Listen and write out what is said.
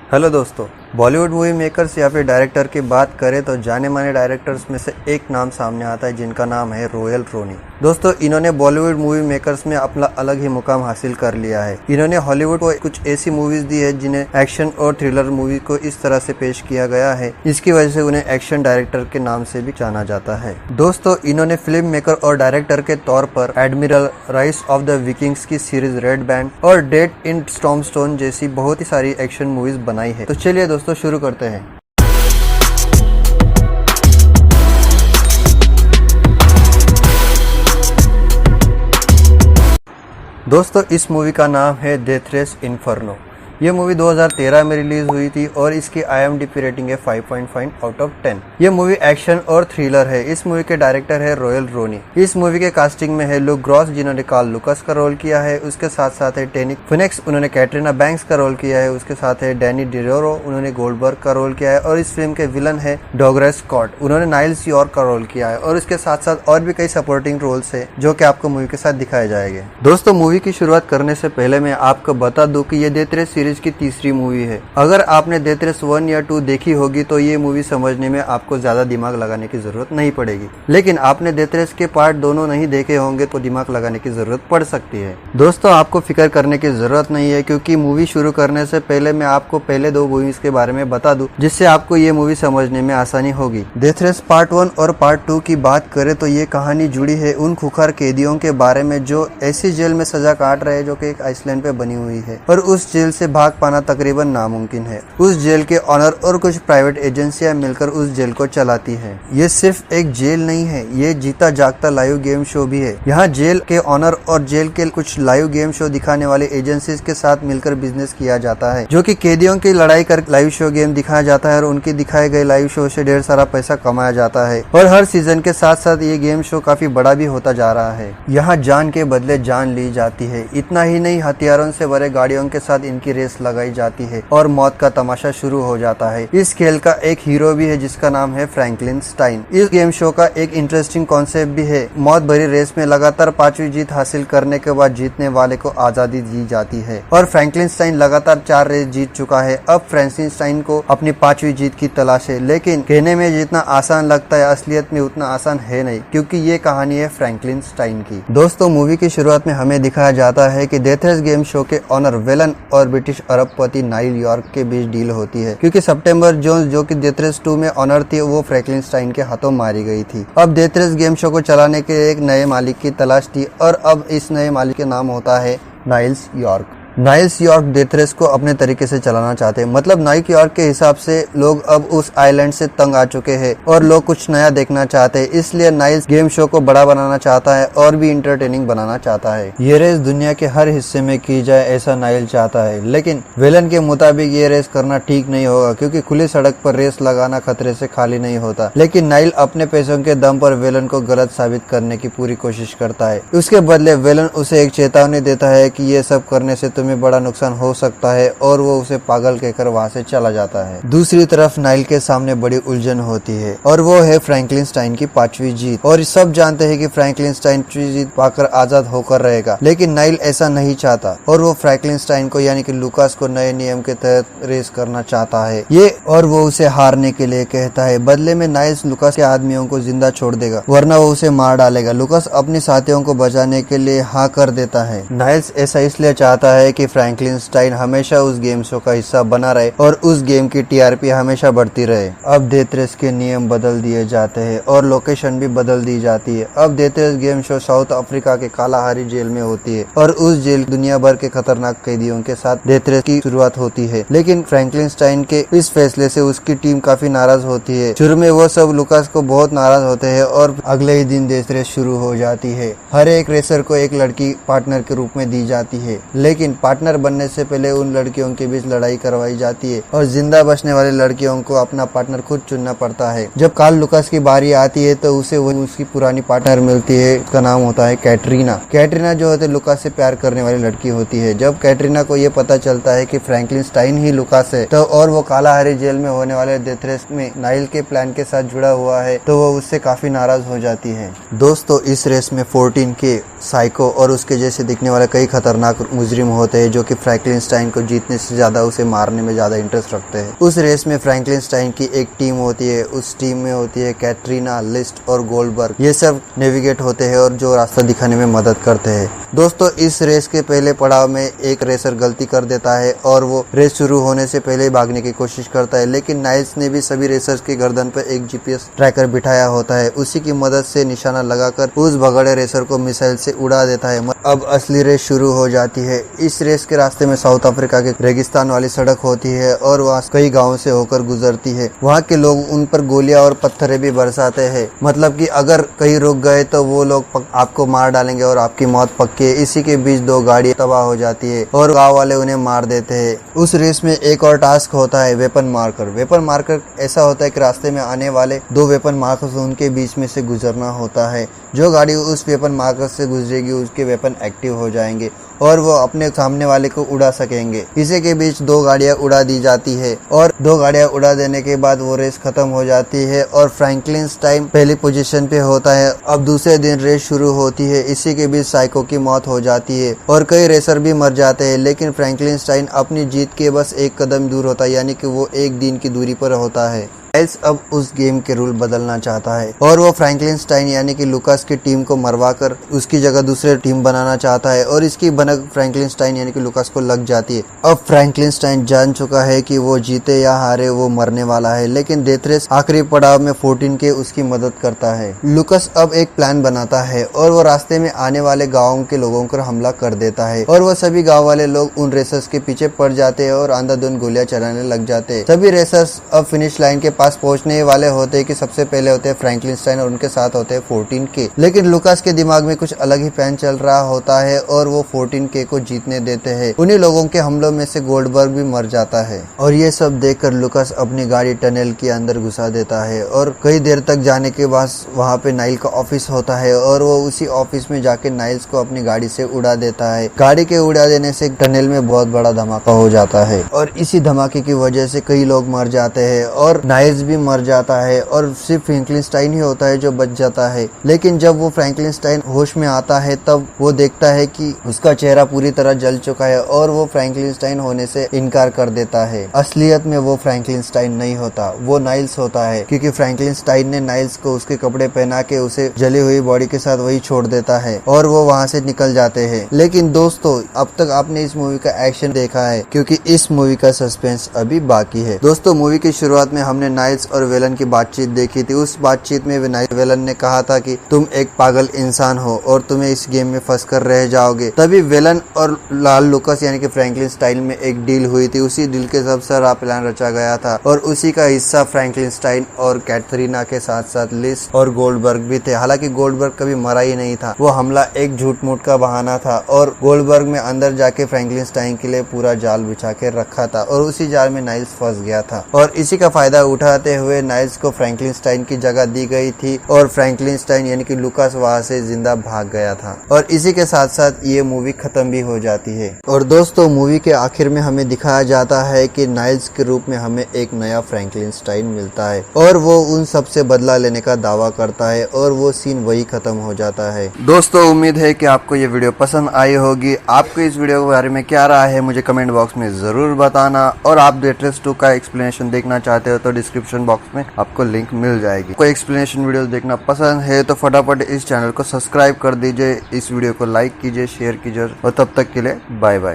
Hello दोस्तों, Bollywood movie makers या फिर डायरेक्टर की बात करें तो जाने माने डायरेक्टर्स में से एक नाम सामने आता है जिनका नाम है रोयल रोनी। दोस्तों, इन्होंने बॉलीवुड मूवी मेकर्स में अपना अलग ही मुकाम हासिल कर लिया है। इन्होंने हॉलीवुड को कुछ ऐसी मूवीज दी है जिन्हें एक्शन और थ्रिलर मूवी को इस तरह से पेश किया गया है, इसकी वजह से उन्हें एक्शन डायरेक्टर के नाम से भी जाना जाता है। दोस्तों, इन्होंने फिल्म मेकर और डायरेक्टर के तौर पर admiral, rise of the Vikings की सीरीज रेड बैंड और डेट इन टॉम्बस्टोन जैसी बहुत ही सारी एक्शन मूवीज बनाई है। तो चलिए दोस्तों शुरू करते हैं। दोस्तों, इस मूवी का नाम है डेथ रेस इन्फर्नो। ये मूवी 2013 में रिलीज हुई थी और इसकी IMDb रेटिंग है 5.5 आउट ऑफ 10। ये मूवी एक्शन और थ्रिलर है। इस मूवी के डायरेक्टर है रोयल रोनी। इस मूवी के कास्टिंग में है लुक ग्रॉस जिन्होंने कार्ल लुकास का रोल किया है, उसके साथ साथ है टेनिक फिनिक्स, उन्होंने कैटरीना बैंक्स का रोल किया है, उसके साथ है डैनी डिरोरो, उन्होंने गोल्डबर्ग का रोल किया है और इस फिल्म के विलन है डॉगरेस स्कॉट, उन्होंने नाइल्स यॉर्क का रोल किया है और इसके साथ साथ और भी कई सपोर्टिंग रोल्स है जो कि आपको मूवी के साथ दिखाए जाएंगे। दोस्तों, मूवी की शुरुआत करने से पहले मैं आपको बता दूं कि ये डेथ रेस सीरीज की तीसरी मूवी है। अगर आपने डेथ रेस 1 या 2 देखी होगी तो ये मूवी समझने में आपको ज्यादा दिमाग लगाने की जरूरत नहीं पड़ेगी, लेकिन आपने डेथ रेस के पार्ट दोनों नहीं देखे होंगे तो दिमाग लगाने की जरूरत पड़ सकती है। दोस्तों, आपको फिक्र करने की जरूरत नहीं है क्योंकि मूवी शुरू करने से पहले मैं आपको पहले 2 मूवीज के बारे में बता दूं जिससे आपको ये मूवी समझने में आसानी होगी। डेथ रेस पार्ट 1 और पार्ट 2 की बात करें तो ये कहानी जुड़ी है उन खुखार कैदियों के बारे में जो ऐसी जेल में सजा काट रहे हैं जो कि एक आइसलैंड पे बनी हुई है और उस जेल से भाग पाना तकरीबन नामुमकिन है। उस जेल के ऑनर और कुछ प्राइवेट एजेंसियां मिलकर उस जेल को चलाती है। ये सिर्फ एक जेल नहीं है, ये जीता जागता लाइव गेम शो भी है। यहाँ जेल के ऑनर और जेल के कुछ लाइव गेम शो दिखाने वाले एजेंसीज के साथ मिलकर बिजनेस किया जाता है, जो कि कैदियों की लड़ाई कर लाइव शो गेम दिखाया जाता है और उनके दिखाए गए लाइव शो से ढेर सारा पैसा कमाया जाता है और हर सीजन के साथ साथ ये गेम शो काफी बड़ा भी होता जा रहा है। यहाँ जान के बदले जान ली जाती है। इतना ही नहीं, हथियारों से भरे गाड़ियों के साथ इनकी रेस लगाई जाती है और मौत का तमाशा शुरू हो जाता है। इस खेल का एक हीरो भी है जिसका नाम है फ्रैंकलिन स्टाइन। इस गेम शो का एक इंटरेस्टिंग कॉन्सेप्ट भी है। मौत भरी रेस में लगातार 5वीं जीत हासिल करने के बाद जीतने वाले को आजादी दी जाती है और फ्रैंकलिन स्टाइन लगातार 4 रेस जीत चुका है। अब फ्रैंकलिन स्टाइन को अपनी 5वीं जीत की तलाश है, लेकिन कहने में जितना आसान लगता है असलियत में उतना आसान है नहीं, क्योंकि ये कहानी है फ्रैंकलिन स्टाइन की। दोस्तों, मूवी की शुरुआत में हमें दिखाया जाता है कि डेथ रेस गेम शो के ऑनर वेलन और ब्रिटिश अरबपति नाइल यॉर्क के बीच डील होती है, क्योंकि सितंबर जोन्स जो कि डेथ रेस 2 में ऑनर थी वो फ्रैंकलिन स्टाइन के हाथों मारी गई थी। अब डेथ रेस गेम शो को चलाने के लिए एक नए मालिक की तलाश थी और अब इस नए मालिक का नाम होता है Niles York. Niles York death race को अपने तरीके से चलाना चाहते हैं। मतलब नाइल्स यॉर्क के हिसाब से लोग अब उस आइलैंड से तंग आ चुके हैं और लोग कुछ नया देखना चाहते हैं, इसलिए नाइल्स गेम शो को बड़ा बनाना चाहता है और भी इंटरटेनिंग बनाना चाहता है। ये रेस दुनिया के हर हिस्से में की जाए ऐसा नाइल चाहता है, लेकिन वेलन के मुताबिक ये रेस करना ठीक नहीं होगा क्योंकि खुली सड़क पर रेस लगाना खतरे से खाली नहीं होता। लेकिन नाइल अपने पैसों के दम पर वेलन को गलत साबित करने की पूरी कोशिश करता है। उसके बदले वेलन उसे एक चेतावनी देता है कि ये सब करने से में बड़ा नुकसान हो सकता है और वो उसे पागल कहकर वहां से चला जाता है। दूसरी तरफ नाइल के सामने बड़ी उलझन होती है और वो है फ्रैंकलिन स्टाइन की 5वीं जीत। और सब जानते हैं कि फ्रैंकलिन स्टाइन 5वीं जीत पाकर आजाद होकर रहेगा, लेकिन नाइल ऐसा नहीं चाहता और वो फ्रैंकलिन स्टाइन को यानी कि लुकास को नए नियम के तहत रेस करना चाहता है और वो उसे हारने के लिए कहता है। बदले में नाइल्स लुकास के आदमियों को जिंदा छोड़ देगा, वरना वो उसे मार डालेगा। लुकास अपने साथियों को बचाने के लिए हाँ कर देता है। नाइल्स ऐसा इसलिए चाहता है कि फ्रैंकलिन स्टाइन हमेशा उस गेम शो का हिस्सा बना रहे और उस गेम की TRP हमेशा बढ़ती रहे। अब डेथ रेस के नियम बदल दिए जाते हैं और लोकेशन भी बदल दी जाती है। अब death race game show South Africa Kalahari jail जेल में होती है और उस जेल दुनिया भर के खतरनाक कैदियों के साथ डेथ रेस की शुरुआत होती है। लेकिन फ्रैंकलिन स्टाइन के इस फैसले से उसकी टीम काफी नाराज होती है। शुरू में वो सब लुकास को बहुत नाराज होते हैं और अगले ही दिन डेथ रेस शुरू हो जाती है। हर एक रेसर को एक लड़की पार्टनर के रूप में दी जाती है, लेकिन पार्टनर बनने से पहले उन लड़कियों के बीच लड़ाई करवाई जाती है और जिंदा बचने वाली लड़कियों को अपना पार्टनर खुद चुनना पड़ता है। जब कार्ल लुकास की बारी आती है तो उसे वो उसकी पुरानी पार्टनर मिलती है, उसका नाम होता है कैटरीना। कैटरीना जो होते लुकास से प्यार करने वाली लड़की होती है। जब कैटरीना को ये पता चलता है कि फ्रैंकलिन स्टाइन ही लुकास है तो और वो कालाहारी जेल में होने वाले डेथ रेस में नाइल के प्लान के साथ जुड़ा हुआ है तो वो उससे काफी नाराज हो जाती है। दोस्तों, इस रेस में 14K, साइको और उसके जैसे दिखने वाले कई खतरनाक मुजरिम होते होते हैं जो कि फ्रैंकलिनस्टाइन को जीतने से ज्यादा उसे मारने में ज्यादा इंटरेस्ट रखते हैं। उस रेस में फ्रैंकलिनस्टाइन की एक टीम होती है, उस टीम में होती है कैटरीना, लिस्ट और गोल्डबर्ग। ये सब नेविगेट होते हैं और जो रास्ता दिखाने में मदद करते हैं। दोस्तों, इस रेस के पहले पड़ाव में एक रेसर गलती कर देता है और वो रेस शुरू होने से पहले ही भागने की कोशिश करता है, लेकिन नाइल्स ने भी सभी रेसर्स की गर्दन पर एक जीपीएस ट्रैकर बिठाया होता है। उसी की मदद से निशाना लगाकर उस भगड़े रेसर को मिसाइल से उड़ा देता है। अब असली रेस शुरू हो जाती है। इस रेस के रास्ते में साउथ अफ्रीका के रेगिस्तान वाली सड़क होती है और वहाँ कई गाँव से होकर गुजरती है। वहाँ के लोग उन पर गोलियां और पत्थरें भी बरसाते हैं, मतलब कि अगर कहीं रुक गए तो वो लोग आपको मार डालेंगे और आपकी मौत पक्की है। इसी के बीच दो गाड़ियां तबाह हो जाती है और गाँव वाले उन्हें मार देते हैं। उस रेस में एक और टास्क होता है वेपन मार्कर। वेपन मार्कर ऐसा होता है कि रास्ते में आने वाले दो वेपन मार्कर उनके बीच में से गुजरना होता है। जो गाड़ी उस वेपन मार्कर से गुजरेगी उसके वेपन एक्टिव हो जाएंगे और वो अपने सामने वाले को उड़ा सकेंगे। इसी के बीच दो गाड़ियां उड़ा दी जाती है और दो गाड़ियां उड़ा देने के बाद वो रेस खत्म हो जाती है और फ्रैंकलिनस्टाइन पहली पोजीशन पे होता है। अब दूसरे दिन रेस शुरू होती है। इसी के बीच साइको की मौत हो जाती है और कई रेसर भी मर जाते हैं, लेकिन फ्रैंकलिनस्टाइन अपनी जीत के बस एक कदम दूर होता है, यानी कि वो एक दिन की दूरी पर होता है। नाइल्स अब उस गेम के रूल बदलना चाहता है और वो फ्रैंकलिनस्टाइन यानी कि लुकास की टीम को मरवाकर उसकी जगह दूसरे टीम बनाना चाहता है और इसकी भनक फ्रैंकलिनस्टाइन यानी कि लुकास को लग जाती है। अब फ्रैंकलिनस्टाइन जान चुका है कि वो जीते या हारे वो मरने वाला है, लेकिन डेथ रेस आखिरी पड़ाव में 14 के उसकी मदद करता है। लुकास अब एक प्लान बनाता है और वो रास्ते में आने वाले गाँव के लोगों पर हमला कर देता है और वो सभी गाँव वाले लोग उन रेसर्स के पीछे पड़ जाते हैं और अंधाधुंध गोलियां चलाने लग जाते हैं। सभी रेसर्स अब फिनिश लाइन के पास पहुंचने वाले होते हैं कि सबसे पहले होते हैं फ्रैंकलिनस्टाइन और उनके साथ होते हैं 14 के। लेकिन लुकास के दिमाग में कुछ अलग ही प्लान चल रहा होता है और वो 14 के को जीतने देते हैं। उन्हीं लोगों के हमलों में से गोल्डबर्ग भी मर जाता है और ये सब देखकर लुकास अपनी गाड़ी टनल के अंदर घुसा देता है और कई देर तक जाने के बाद वहाँ पे नाइल का ऑफिस होता है और वो उसी ऑफिस में जाके नाइल्स को अपनी गाड़ी से उड़ा देता है। गाड़ी के उड़ा देने से टनल में बहुत बड़ा धमाका हो जाता है और इसी धमाके की वजह से कई लोग मर जाते हैं और नाइल्स भी मर जाता है और सिर्फ फ्रैंकलिनस्टाइन ही होता है जो बच जाता है। लेकिन जब वो फ्रैंकलिनस्टाइन होश में आता है तब वो देखता है कि उसका चेहरा पूरी तरह जल चुका है और वो फ्रैंकलिनस्टाइन होने से इनकार कर देता है। असलियत में वो फ्रैंकलिनस्टाइन नहीं होता, वो नाइल्स होता है, क्योंकि फ्रैंकलिनस्टाइन ने नाइल्स को उसके कपड़े पहना के उसे जली हुई बॉडी के साथ वही छोड़ देता है और वो वहाँ से निकल जाते हैं। लेकिन दोस्तों, अब तक आपने इस मूवी का एक्शन देखा है, क्योंकि इस मूवी का सस्पेंस अभी बाकी है। दोस्तों, मूवी की शुरुआत में हमने नाइल्स और वेलन की बातचीत देखी थी। उस बातचीत में वेलन ने कहा था कि तुम एक पागल इंसान हो और तुम्हें इस गेम में फंस कर रह जाओगे। तभी वेलन और लाल लुकास यानी कि फ्रैंकलिनस्टाइन में एक डील हुई थी। उसी डील के सब सारा प्लान रचा गया था और उसी का हिस्सा फ्रैंकलिनस्टाइन और कैटरीना के साथ साथ लिस और गोल्डबर्ग भी थे। हालांकि गोल्डबर्ग कभी मरा ही नहीं था, वो हमला एक झूठ मूठ का बहाना था और गोल्डबर्ग में अंदर जाके फ्रैंकलिनस्टाइन के लिए पूरा जाल बिछा के रखा था और उसी जाल में नाइल्स फंस गया था और इसी का फायदा उठाते हुए नाइल्स को फ्रैंकलिनस्टाइन की जगह दी गई थी और फ्रैंकलिनस्टाइन यानी कि लुकास वहां से जिंदा भाग गया था और इसी के साथ साथ ये मूवी खत्म भी हो जाती है। और दोस्तों, मूवी के आखिर में हमें दिखाया जाता है कि नाइल्स के रूप में हमें एक नया फ्रैंकलिनस्टाइन मिलता है और वो उन सब से बदला लेने का दावा करता है और वो सीन वही खत्म हो जाता है। दोस्तों, उम्मीद है कि आपको ये वीडियो पसंद आई होगी। आपको इस वीडियो के बारे में क्या राय है मुझे कमेंट बॉक्स में जरूर बताना और आप डेथ रेस 2 का एक्सप्लेनेशन देखना चाहते हो तो डिस्क्रिप्शन बॉक्स में आपको लिंक मिल जाएगी। कोई एक्सप्लेनेशन वीडियो देखना पसंद है तो फटाफट इस चैनल को सब्सक्राइब कर दीजिए, इस वीडियो को लाइक कीजिए, शेयर कीजिए और तब तक के लिए बाय बाय।